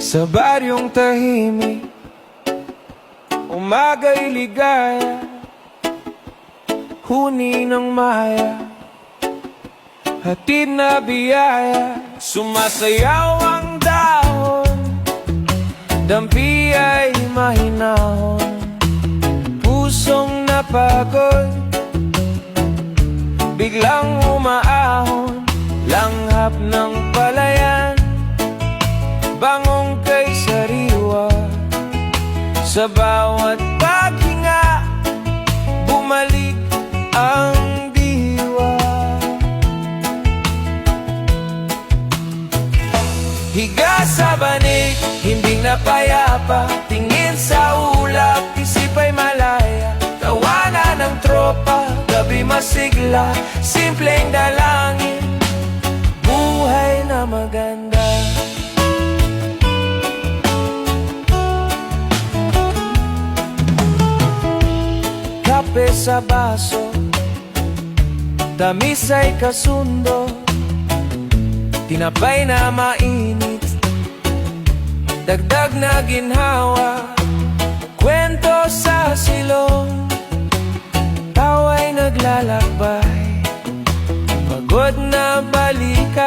Sa baryong tahimik, umaga'y ligaya, huni ng maya, hatid na biyaya. Sumasayaw ang dahon, dampi ay mahinahon, pusong napagod, biglang umaahon, langhap ng palayan, bangong kay sariwa. Sa bawat paghinga, bumalik ang diwa. Higa sa banig, himbing na payapa, tingin sa ulap, isip ay malaya. Tawanan ng tropa, gabi masigla, simpleng dalangin, buhay na maganda. Kape sa baso, tamis ay kasundo, tinapay na mainit, dagdag na ginhawa, kwento sa silong, tawa'y naglalakbay, pagod na balikan.